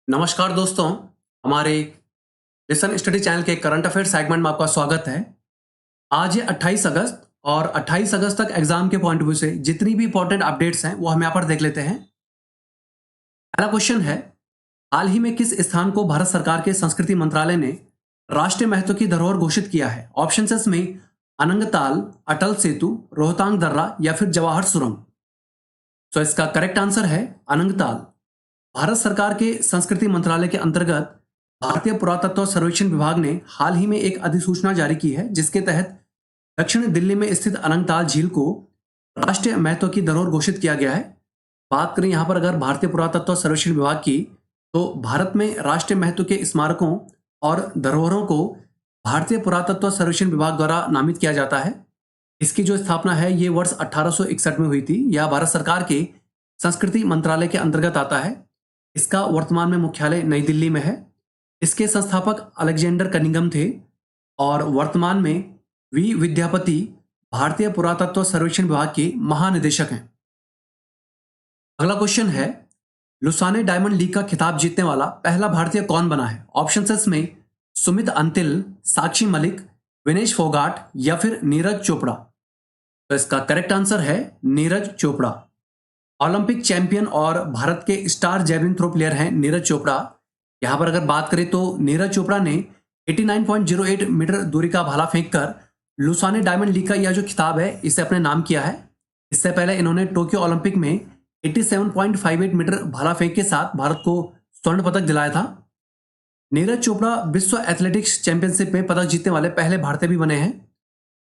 नमस्कार दोस्तों, हमारे लेसन स्टडी चैनल के करंट अफेयर सेगमेंट में आपका स्वागत है। आज है 28 अगस्त और 28 अगस्त तक एग्जाम के पॉइंट ऑफ व्यू से जितनी भी इंपॉर्टेंट अपडेट्स हैं वो हम यहाँ पर देख लेते हैं। पहला क्वेश्चन है, हाल ही में किस स्थान को भारत सरकार के संस्कृति मंत्रालय ने राष्ट्रीय महत्व की धरोहर घोषित किया है? ऑप्शन में अनंगताल, अटल सेतु, रोहतांग दर्रा या फिर जवाहर सुरंग। तो इसका करेक्ट आंसर है अनंगताल। भारत सरकार के संस्कृति मंत्रालय के अंतर्गत भारतीय पुरातत्व सर्वेक्षण विभाग ने हाल ही में एक अधिसूचना जारी की है, जिसके तहत दक्षिण दिल्ली में स्थित अनंगताल झील को राष्ट्रीय महत्व की धरोहर घोषित किया गया है। बात करें यहां पर अगर भारतीय पुरातत्व सर्वेक्षण विभाग की, तो भारत में राष्ट्रीय महत्व के स्मारकों और धरोहरों को भारतीय पुरातत्व सर्वेक्षण विभाग द्वारा नामित किया जाता है। इसकी जो स्थापना है ये वर्ष 1861 में हुई थी। यह भारत सरकार के संस्कृति मंत्रालय के अंतर्गत आता है। इसका वर्तमान में मुख्यालय नई दिल्ली में है। इसके संस्थापक अलेक्जेंडर कनिंघम थे और वर्तमान में वी विद्यापति भारतीय पुरातत्व सर्वेक्षण विभाग के महानिदेशक हैं। अगला क्वेश्चन है, लुसाने डायमंड लीग का खिताब जीतने वाला पहला भारतीय कौन बना है? ऑप्शंस में सुमित अंतिल, साक्षी मलिक, विनेश फोगाट या फिर नीरज चोपड़ा। तो इसका करेक्ट आंसर है नीरज चोपड़ा। ओलंपिक चैंपियन और भारत के स्टार जेवलिन थ्रो प्लेयर हैं नीरज चोपड़ा। यहां पर अगर बात करें तो नीरज चोपड़ा ने 89.08 मीटर दूरी का भाला फेंककर लुसाने डायमंड लीग का यह जो खिताब है इसे अपने नाम किया है। इससे पहले इन्होंने टोक्यो ओलंपिक में 87.58 मीटर भाला फेंक के साथ भारत को स्वर्ण पदक दिलाया था। नीरज चोपड़ा विश्व एथलेटिक्स चैंपियनशिप में पदक जीतने वाले पहले भारतीय भी बने हैं।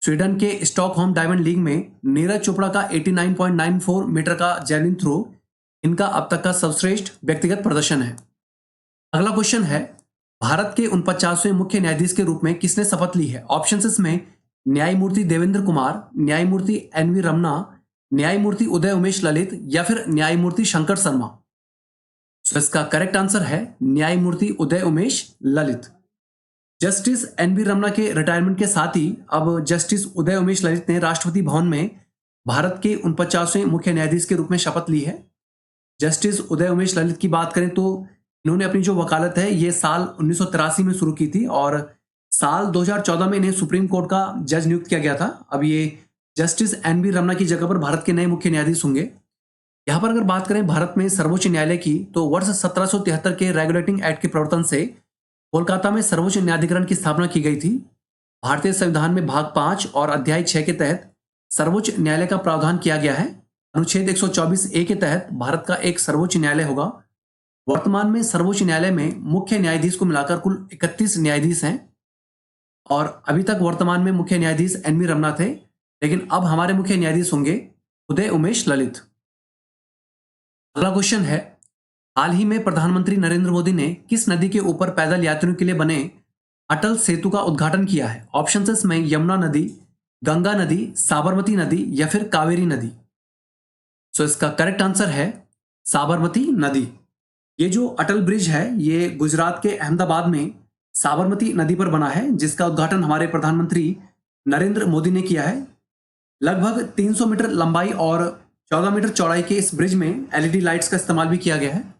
स्वीडन के स्टॉकहोम डायमंड लीग में नीरज चोपड़ा का 89.94 मीटर का जेवलिन थ्रो इनका अब तक का सर्वश्रेष्ठ व्यक्तिगत प्रदर्शन है। अगला क्वेश्चन है, भारत के 49वें मुख्य न्यायाधीश के रूप में किसने शपथ ली है? ऑप्शंस में न्यायमूर्ति देवेंद्र कुमार, न्यायमूर्ति एन.वी. रमना, न्यायमूर्ति उदय उमेश ललित या फिर न्यायमूर्ति शंकर शर्मा। तो इसका करेक्ट आंसर है न्यायमूर्ति उदय उमेश ललित। Justice N V. रमना के रिटायरमेंट के साथ ही अब जस्टिस उदय उमेश ललित ने राष्ट्रपति भवन में भारत के 49वें मुख्य न्यायाधीश के रूप में शपथ ली है। जस्टिस उदय उमेश ललित की बात करें तो इन्होंने अपनी जो वकालत है ये साल 1983 में शुरू की थी और साल 2014 में इन्हें सुप्रीम कोर्ट का जज नियुक्त किया गया था। अब ये जस्टिस एन.वी. रमना की जगह पर भारत के नए मुख्य न्यायाधीश होंगे। यहाँ पर अगर बात करें भारत में सर्वोच्च न्यायालय की, तो वर्ष 1773 के रेगुलेटिंग एक्ट के प्रवर्तन से कोलकाता में सर्वोच्च न्यायाधिकरण की स्थापना की गई थी। भारतीय संविधान में भाग 5 और अध्याय 6 के तहत सर्वोच्च न्यायालय का प्रावधान किया गया है। अनुच्छेद 124A के तहत भारत का एक सर्वोच्च न्यायालय होगा। वर्तमान में सर्वोच्च न्यायालय में मुख्य न्यायाधीश को मिलाकर कुल 31 न्यायाधीश हैं और अभी तक वर्तमान में मुख्य न्यायाधीश एन.वी. रमना थे, लेकिन अब हमारे मुख्य न्यायाधीश होंगे उदय उमेश ललित। अगला क्वेश्चन है, हाल ही में प्रधानमंत्री नरेंद्र मोदी ने किस नदी के ऊपर पैदल यात्रियों के लिए बने अटल सेतु का उद्घाटन किया है? ऑप्शंस में यमुना नदी, गंगा नदी, साबरमती नदी या फिर कावेरी नदी। सो इसका करेक्ट आंसर है साबरमती नदी। ये जो अटल ब्रिज है ये गुजरात के अहमदाबाद में साबरमती नदी पर बना है, जिसका उद्घाटन हमारे प्रधानमंत्री नरेंद्र मोदी ने किया है। लगभग 300 मीटर लंबाई और 14 मीटर चौड़ाई के इस ब्रिज में एलईडी लाइट्स का इस्तेमाल भी किया गया है।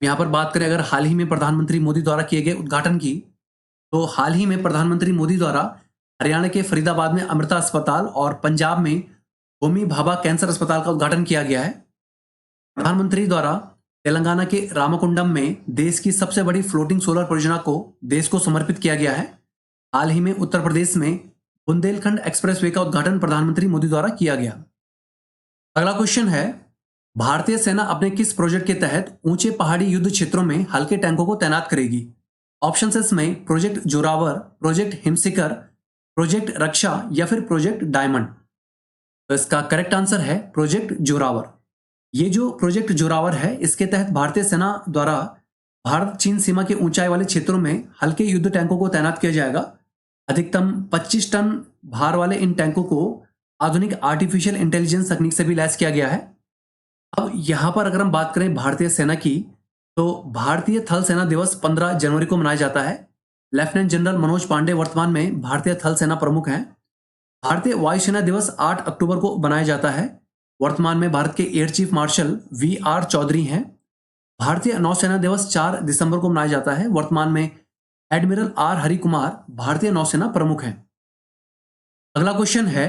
यहाँ पर बात करें अगर हाल ही में प्रधानमंत्री मोदी द्वारा किए गए उद्घाटन की, तो हाल ही में प्रधानमंत्री मोदी द्वारा हरियाणा के फरीदाबाद में अमृता अस्पताल और पंजाब में होमी भाभा कैंसर अस्पताल का उद्घाटन किया गया है। प्रधानमंत्री द्वारा तेलंगाना के रामकुंडम में देश की सबसे बड़ी फ्लोटिंग सोलर परियोजना को देश को समर्पित किया गया है। हाल ही में उत्तर प्रदेश में बुंदेलखंड एक्सप्रेसवे का उद्घाटन प्रधानमंत्री मोदी द्वारा किया गया। अगला क्वेश्चन है, भारतीय सेना अपने किस प्रोजेक्ट के तहत ऊंचे पहाड़ी युद्ध क्षेत्रों में हल्के टैंकों को तैनात करेगी? ऑप्शंस में project Zorawar, project Himshikhar, project Raksha या फिर प्रोजेक्ट डायमंड। तो इसका करेक्ट आंसर है प्रोजेक्ट जोरावर। ये जो प्रोजेक्ट जोरावर है इसके तहत भारतीय सेना द्वारा भारत चीन सीमा के ऊंचाई वाले क्षेत्रों में हल्के युद्ध टैंकों को तैनात किया जाएगा। अधिकतम 25 टन भार वाले इन टैंकों को आधुनिक आर्टिफिशियल इंटेलिजेंस तकनीक से भी लैस किया गया है। अब यहां पर अगर हम बात करें भारतीय सेना की, तो भारतीय थल सेना दिवस 15 जनवरी को मनाया जाता है। लेफ्टिनेंट जनरल मनोज पांडे वर्तमान में भारतीय थल सेना प्रमुख हैं। भारतीय वायुसेना दिवस 8 अक्टूबर को मनाया जाता है। वर्तमान में भारत के air chief marshal VR. Chaudhari हैं। भारतीय नौसेना दिवस 4 दिसंबर को मनाया जाता है। वर्तमान में एडमिरल आर हरि कुमार भारतीय नौसेना प्रमुख हैं। अगला क्वेश्चन है,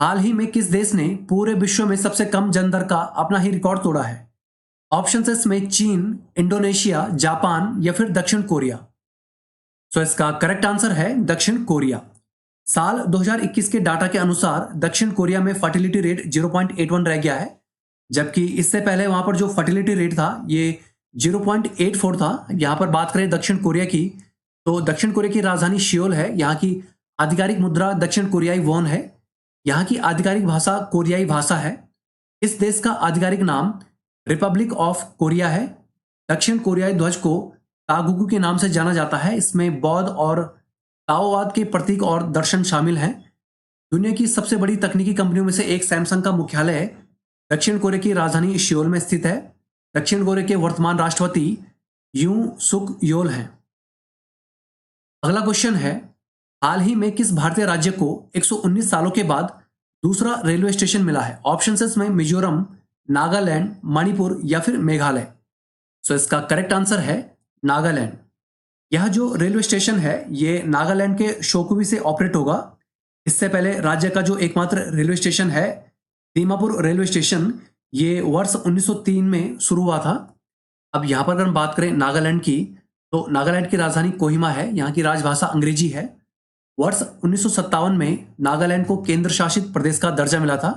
हाल ही में किस देश ने पूरे विश्व में सबसे कम जन दर का अपना ही रिकॉर्ड तोड़ा है? ऑप्शन है इसमें चीन, इंडोनेशिया, जापान या फिर दक्षिण कोरिया। तो इसका करेक्ट आंसर है दक्षिण कोरिया। साल 2021 के डाटा के अनुसार दक्षिण कोरिया में फर्टिलिटी रेट 0.81 रह गया है, जबकि इससे पहले वहां पर जो फर्टिलिटी रेट था ये 0.84 था। यहां पर बात करें दक्षिण कोरिया की, तो दक्षिण कोरिया की राजधानी सियोल है। यहाँ की आधिकारिक मुद्रा दक्षिण कोरियाई वॉन है। यहाँ की आधिकारिक भाषा कोरियाई भाषा है। इस देश का आधिकारिक नाम रिपब्लिक ऑफ कोरिया है। दक्षिण कोरियाई ध्वज को तागुगु के नाम से जाना जाता है। इसमें बौद्ध और ताओवाद के प्रतीक और दर्शन शामिल हैं। दुनिया की सबसे बड़ी तकनीकी कंपनियों में से एक सैमसंग का मुख्यालय दक्षिण कोरिया की राजधानी सियोल में स्थित है। दक्षिण कोरिया के वर्तमान राष्ट्रपति यूं सुक योल हैं। अगला क्वेश्चन है, हाल ही में किस भारतीय राज्य को 119 सालों के बाद दूसरा रेलवे स्टेशन मिला है? ऑप्शन में मिजोरम, नागालैंड, मणिपुर या फिर मेघालय। सो इसका करेक्ट आंसर है नागालैंड। यह जो रेलवे स्टेशन है ये नागालैंड के शोकुवी से ऑपरेट होगा। इससे पहले राज्य का जो एकमात्र रेलवे स्टेशन है दीमापुर रेलवे स्टेशन, ये वर्ष 1903 में शुरू हुआ था। अब यहाँ पर अगर हम बात करें नागालैंड की, तो नागालैंड की राजधानी कोहिमा है। यहाँ की राजभाषा अंग्रेजी है। वर्ष 1957 में नागालैंड को केंद्र शासित प्रदेश का दर्जा मिला था।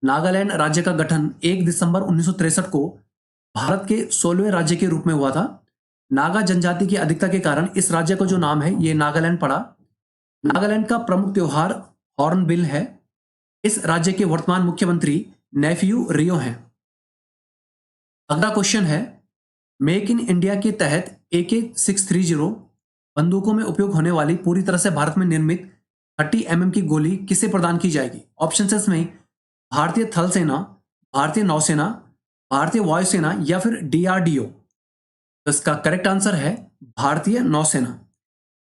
नागालैंड राज्य का गठन 1 दिसंबर 1963 को भारत के 16वें राज्य के रूप में हुआ था। नागा जनजाति की अधिकता के कारण इस राज्य का जो नाम है ये नागालैंड पड़ा। नागालैंड का प्रमुख त्योहार हॉर्नबिल है। इस राज्य के वर्तमान मुख्यमंत्री नेफ्यू रियो हैं। अगला क्वेश्चन है, मेक इन इंडिया के तहत AK-630 बंदूकों में उपयोग होने वाली पूरी तरह से भारत में निर्मित 30 mm की गोली किसे प्रदान की जाएगी? ऑप्शन में भारतीय थल सेना, भारतीय नौसेना, भारतीय वायुसेना या फिर DRDO। तो इसका करेक्ट आंसर है भारतीय नौसेना।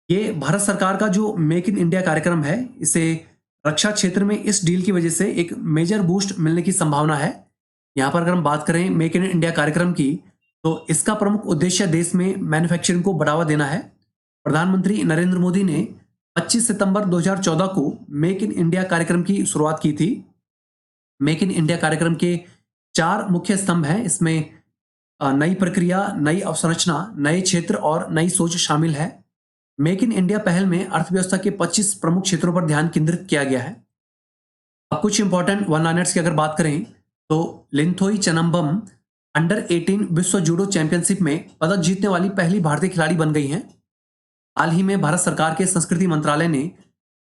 ये भारत सरकार का जो मेक इन इंडिया कार्यक्रम है, इसे रक्षा क्षेत्र में इस डील की वजह से एक मेजर बूस्ट मिलने की संभावना है। यहां पर अगर हम बात करें मेक इन इंडिया कार्यक्रम की, तो इसका प्रमुख उद्देश्य देश में मैन्युफैक्चरिंग को बढ़ावा देना है। प्रधानमंत्री नरेंद्र मोदी ने 25 सितंबर 2014 को मेक इन इंडिया कार्यक्रम की शुरुआत की थी। मेक इन इंडिया कार्यक्रम के 4 मुख्य स्तंभ हैं। इसमें नई प्रक्रिया, नई अवसंरचना, नए क्षेत्र और नई सोच शामिल है। मेक इन इंडिया पहल में अर्थव्यवस्था के 25 प्रमुख क्षेत्रों पर ध्यान केंद्रित किया गया है। अब कुछ इंपॉर्टेंट वन लाइनर्स की अगर बात करें, तो लिंथोई चनम्बम अंडर 18 विश्व जूडो चैंपियनशिप में पदक जीतने वाली पहली भारतीय खिलाड़ी बन गई हैं। हाल ही में भारत सरकार के संस्कृति मंत्रालय ने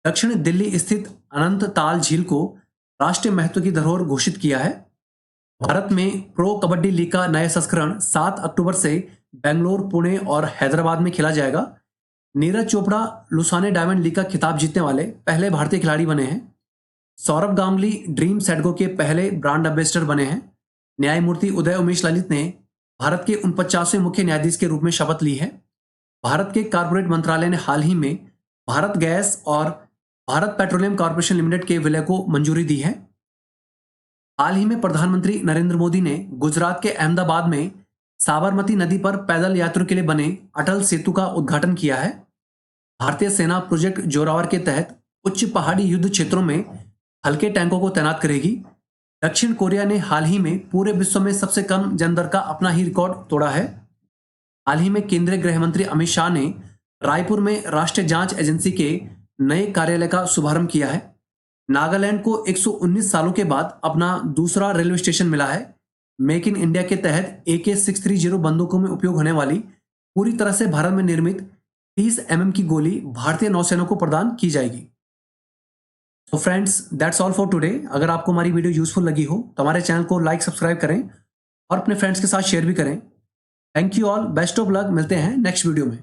दक्षिण दिल्ली स्थित अनंत ताल झील को राष्ट्रीय महत्व की धरोहर घोषित किया है। भारत में प्रो कबड्डी लीग का नया संस्करण 7 अक्टूबर से बेंगलोर, पुणे और हैदराबाद में खेला जाएगा। Neeraj Chopra Lausanne diamond league का खिताब जीतने वाले पहले भारतीय खिलाड़ी बने हैं। सौरभ गांगुली ड्रीम सेडगो के पहले ब्रांड एम्बेसडर बने हैं। न्यायमूर्ति उदय उमेश ललित ने भारत के 49वें मुख्य न्यायाधीश के रूप में शपथ ली है। भारत के कारपोरेट मंत्रालय ने हाल ही में भारत गैस और भारत पेट्रोलियम कॉर्पोरेशन लिमिटेड के विलय को मंजूरी दी है। हाल ही में प्रधानमंत्री नरेंद्र मोदी ने गुजरात के अहमदाबाद में साबरमती नदी पर पैदल यात्रियों के लिए बने अटल सेतु का उद्घाटन किया है। भारतीय सेना प्रोजेक्ट जोरावर के तहत उच्च पहाड़ी युद्ध क्षेत्रों में हल्के टैंकों को तैनात करेगी। दक्षिण कोरिया ने हाल ही में पूरे विश्व में सबसे कम जनदर का अपना ही रिकॉर्ड तोड़ा है। हाल ही में केंद्रीय गृह मंत्री अमित शाह ने रायपुर में राष्ट्रीय जांच एजेंसी के नए कार्यालय का शुभारंभ किया है। नागालैंड को 119 सालों के बाद अपना दूसरा रेलवे स्टेशन मिला है। मेक इन इंडिया के तहत AK-630 बंदूकों में उपयोग होने वाली पूरी तरह से भारत में निर्मित 30 mm की गोली भारतीय नौसेना को प्रदान की जाएगी। तो friends, that's all for today. अगर आपको हमारी वीडियो यूजफुल लगी हो तो हमारे चैनल को लाइक, सब्सक्राइब करें और अपने फ्रेंड्स के साथ शेयर भी करें। Thank you all, best of luck. मिलते हैं नेक्स्ट वीडियो में।